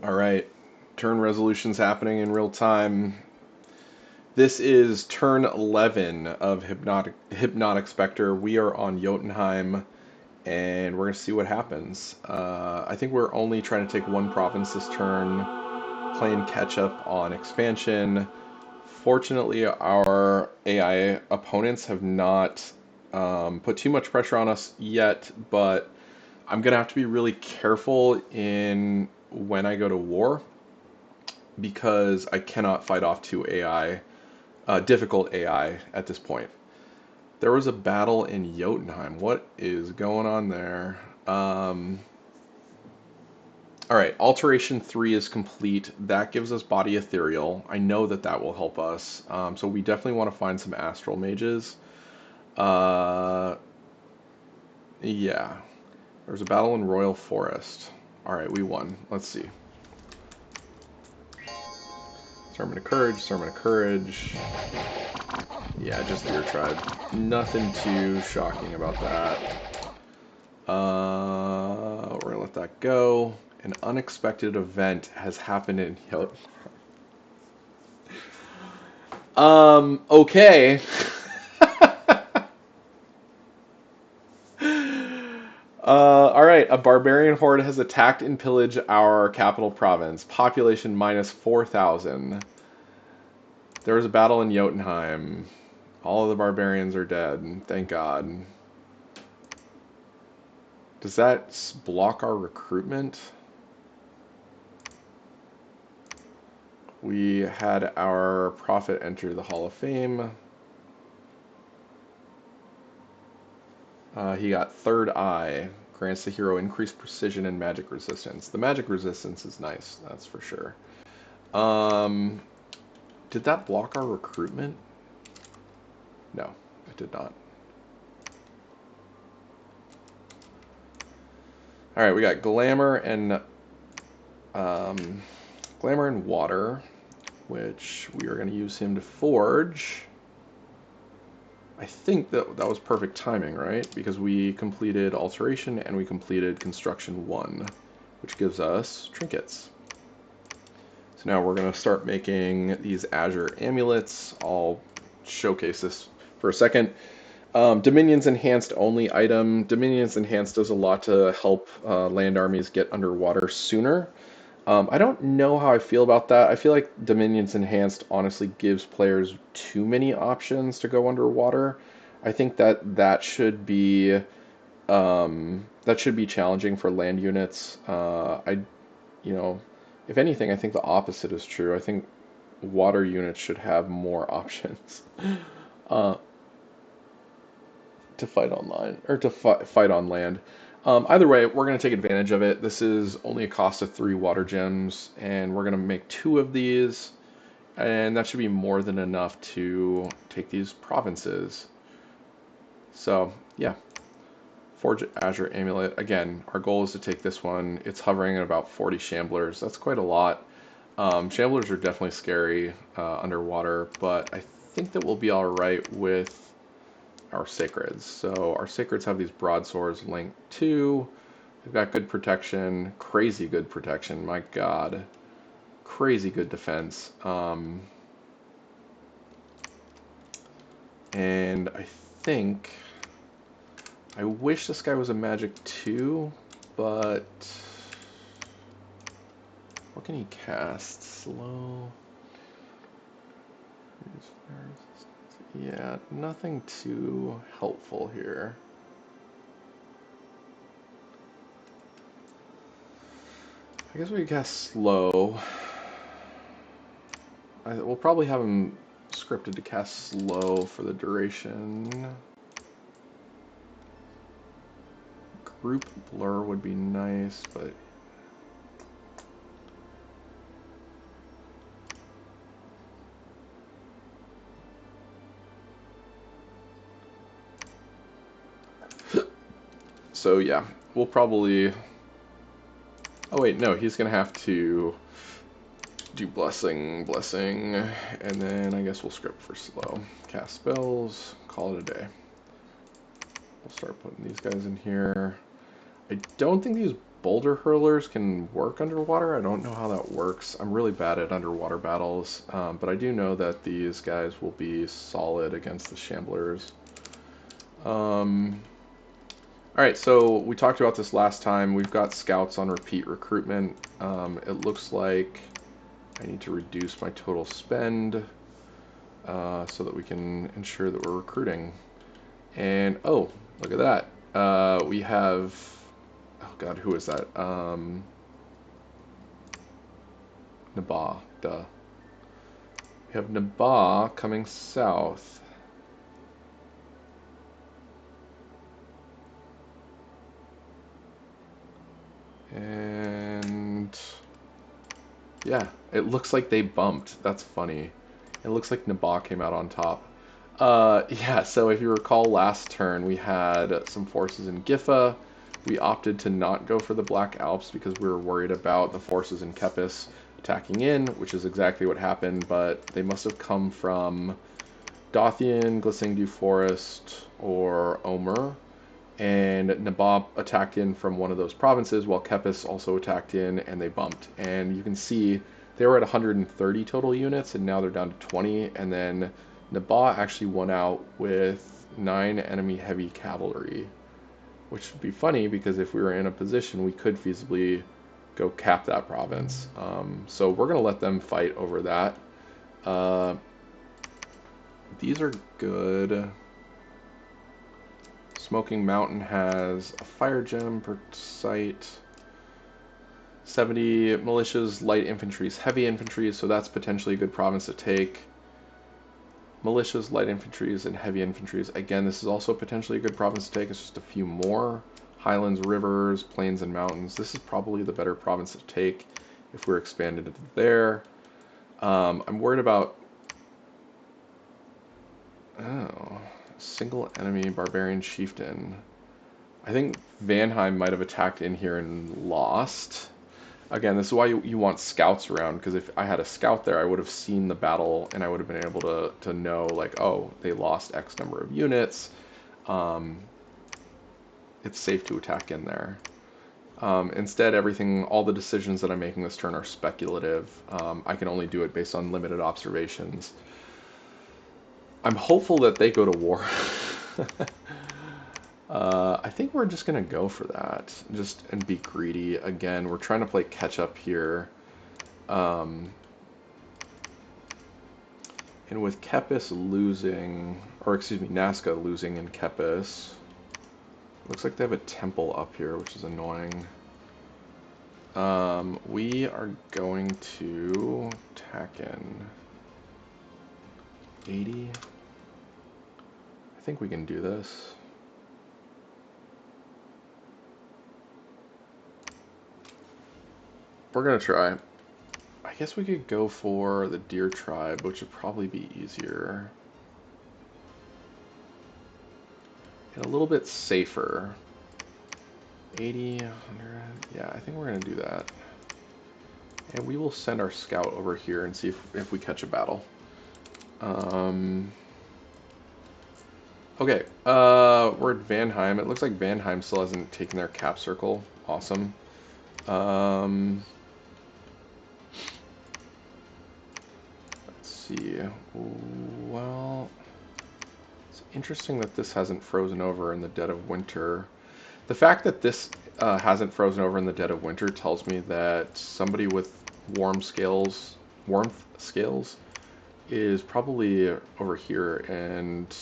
All right, turn resolution's happening in real time. This is turn 11 of Hypnotic Specter. We are on Jotunheim, and we're gonna see what happens. I think we're only trying to take one province this turn, playing catch up on expansion. Fortunately, our AI opponents have not put too much pressure on us yet, but I'm gonna have to be really careful in when I go to war because I cannot fight off two AI, difficult AI at this point. There was a battle in Jotunheim. What is going on there? All right, Alteration 3 is complete. That gives us Body Ethereal. I know that that will help us. So we definitely want to find some Astral Mages. Uh, yeah. There's a battle in Royal Forest. All right, we won. Let's see. Sermon of Courage, Sermon of Courage. Yeah, just Deer Tribe. Nothing too shocking about that. We're gonna let that go. An unexpected event has happened in Hill. Okay. All right. A barbarian horde has attacked and pillaged our capital province. Population minus 4,000. There was a battle in Jotunheim. All of the barbarians are dead. Thank God. Does that block our recruitment? We had our prophet enter the Hall of Fame. He got Third Eye. Grants the hero increased precision and magic resistance. The magic resistance is nice, that's for sure. Um, did that block our recruitment? No, it did not. All right, we got um, glamour and water, which we are going to use him to forge. I think that was perfect timing, right? Because we completed alteration and we completed construction 1, which gives us trinkets. So now we're going to start making these Azure amulets. I'll showcase this for a second. Dominion's Enhanced only item. Dominion's Enhanced does a lot to help land armies get underwater sooner. I don't know how I feel about that. I feel like Dominion's Enhanced honestly gives players too many options to go underwater. I think that should be challenging for land units. You know, if anything, I think the opposite is true. I think water units should have more options uh, to fight online or to fight on land. Either way, we're going to take advantage of it. This is only a cost of 3 water gems, and we're going to make 2 of these, and that should be more than enough to take these provinces. So, yeah. Forge Azure Amulet. Again, our goal is to take this one. It's hovering at about 40 Shamblers. That's quite a lot. Shamblers are definitely scary underwater, but I think that we'll be alright with our Sacreds. So our Sacreds have these broadswords linked to. They've got good protection, crazy good protection, my god. Crazy good defense. And I think... I wish this guy was a magic too, but... What can he cast? Slow... Yeah, nothing too helpful here. I guess we cast slow. We'll probably have him scripted to cast slow for the duration. Group blur would be nice, but... So yeah, we'll probably... Oh wait, no, he's gonna have to do blessing, and then I guess we'll script for slow. Cast spells, call it a day. We'll start putting these guys in here. I don't think these boulder hurlers can work underwater. I don't know how that works. I'm really bad at underwater battles, but I do know that these guys will be solid against the shamblers. Alright, so we talked about this last time. We've got scouts on repeat recruitment. It looks like I need to reduce my total spend so that we can ensure that we're recruiting. And, oh, look at that. We have... Oh god, who is that? Nabaa, duh. We have Nabaa coming south. And yeah, it looks like they bumped. That's funny. It looks like Nabaa came out on top. Yeah, so if you recall last turn, we had some forces in Gifa. We opted to not go for the Black Alps because we were worried about the forces in Kepis attacking in, which is exactly what happened, but they must have come from Dothian, Glissingdu Forest, or Omer. And Nabab attacked in from one of those provinces, while Kepis also attacked in, and they bumped. And you can see they were at 130 total units, and now they're down to 20. And then Nabab actually won out with 9 enemy heavy cavalry, which would be funny because if we were in a position, we could feasibly go cap that province. So we're going to let them fight over that. These are good. Smoking Mountain has a fire gem per site. 70 militias, light infantries, heavy infantries, so that's potentially a good province to take. Militias, light infantries, and heavy infantries. Again, this is also potentially a good province to take. It's just a few more. Highlands, rivers, plains, and mountains. This is probably the better province to take if we're expanded into there. I'm worried about... Oh... Single enemy barbarian chieftain. I think Vanheim might have attacked in here and lost. Again, this is why you want scouts around, because if I had a scout there, I would have seen the battle and I would have been able to know, like, oh, they lost X number of units. It's safe to attack in there. Instead, all the decisions that I'm making this turn are speculative. I can only do it based on limited observations. I'm hopeful that they go to war. I think we're just going to go for that. And be greedy. Again, we're trying to play catch up here. And with Kepis losing, or excuse me, Nazca losing in Kepis, looks like they have a temple up here, which is annoying. We are going to tack in 80. I think we can do this. We're gonna try. I guess we could go for the deer tribe, which would probably be easier. And a little bit safer. 80, 100, yeah, I think we're gonna do that. And we will send our scout over here and see if we catch a battle. Okay, we're at Vanheim. It looks like Vanheim still hasn't taken their cap circle. Awesome. Let's see. Well, it's interesting that this hasn't frozen over in the dead of winter. The fact that this hasn't frozen over in the dead of winter tells me that somebody with warmth scales is probably over here, and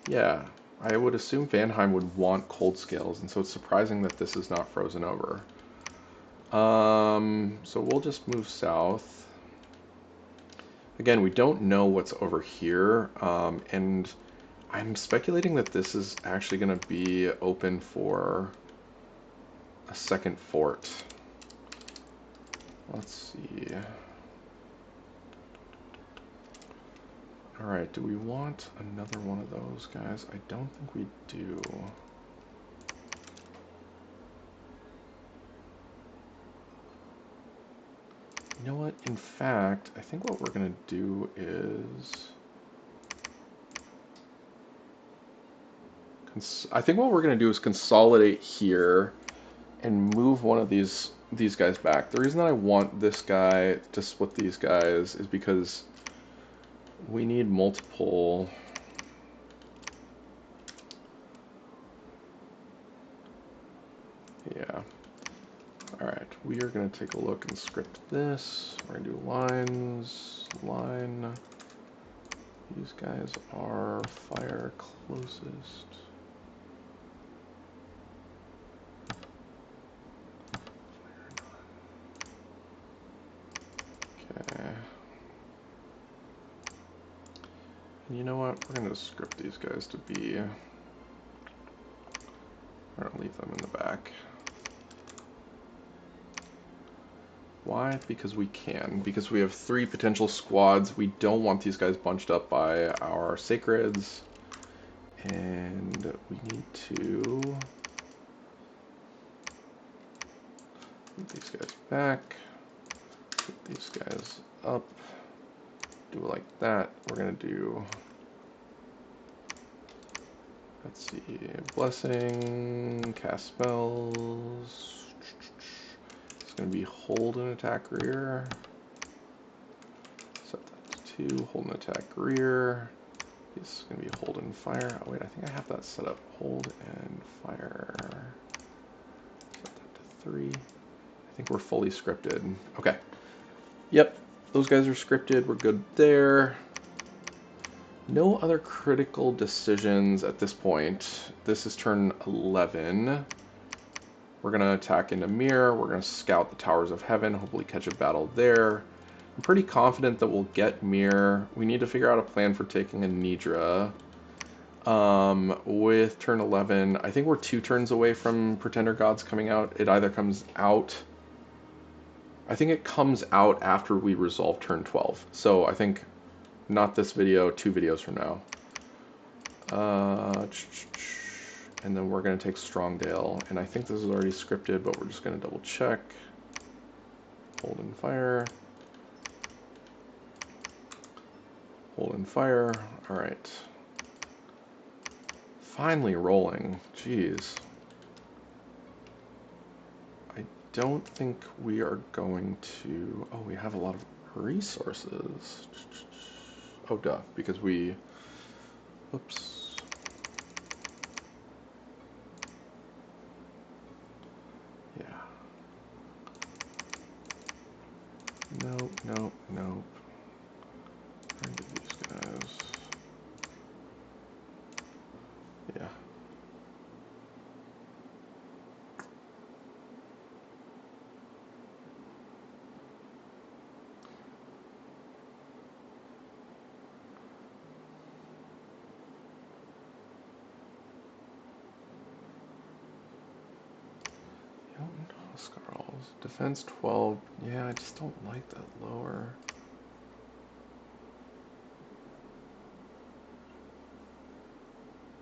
yeah, I would assume Vanheim would want cold scales, and so it's surprising that this is not frozen over. So we'll just move south. Again, we don't know what's over here, and I'm speculating that this is actually going to be open for a second fort. Let's see. Alright, do we want another one of those guys? I don't think we do. You know what? In fact, I think what we're going to do is... I think what we're going to do is consolidate here and move one of these guys back. The reason I want this guy to split these guys is because we need multiple. Yeah. Alright, we are going to take a look and script this. We're going to do lines, line. These guys are fire closest. Okay. And you know what? We're going to script these guys to be. We're going to leave them in the back. Why? Because we can. Because we have 3 potential squads. We don't want these guys bunched up by our sacreds. And we need to move these guys back. Put these guys up. Do it like that. We're going to do, let's see, blessing, cast spells. It's going to be hold and attack rear. Set that to 2, hold and attack rear. This is going to be hold and fire. Oh wait, I think I have that set up. Hold and fire. Set that to 3. I think we're fully scripted. Okay. Yep, those guys are scripted. We're good there. No other critical decisions at this point. This is turn 11. We're going to attack into Mir. We're going to scout the Towers of Heaven, hopefully catch a battle there. I'm pretty confident that we'll get Mir. We need to figure out a plan for taking a Nidra. With turn 11, I think we're 2 turns away from Pretender Gods coming out. It either comes out... I think it comes out after we resolve turn 12. So I think not this video, 2 videos from now. And then we're going to take Strongdale. And I think this is already scripted, but we're just going to double check. Hold and fire. Hold and fire. Alright. Finally rolling. Jeez. I don't think we are going to... Oh, we have a lot of resources. Oh, duh. Because we... Oops. Yeah. Nope, nope, nope. Trying to get these guys. Yeah. Scarls. Defense 12. Yeah, I just don't like that lower.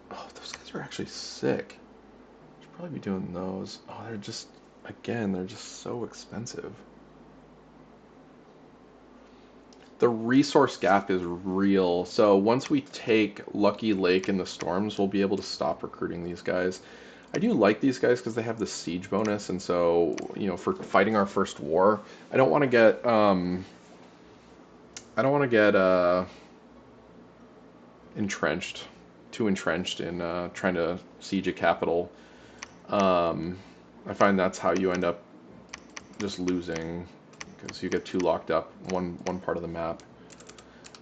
Oh, those guys are actually sick. Should probably be doing those. Oh, they're just, again, they're just so expensive. The resource gap is real. So once we take Lucky Lake and the Storms, we'll be able to stop recruiting these guys. I do like these guys because they have the siege bonus, and so, you know, for fighting our first war, I don't want to get, entrenched, too entrenched in trying to siege a capital. I find that's how you end up just losing, because you get too locked up one part of the map.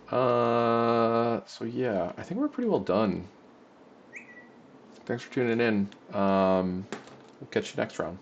So yeah, I think we're pretty well done. Thanks for tuning in. We'll catch you next round.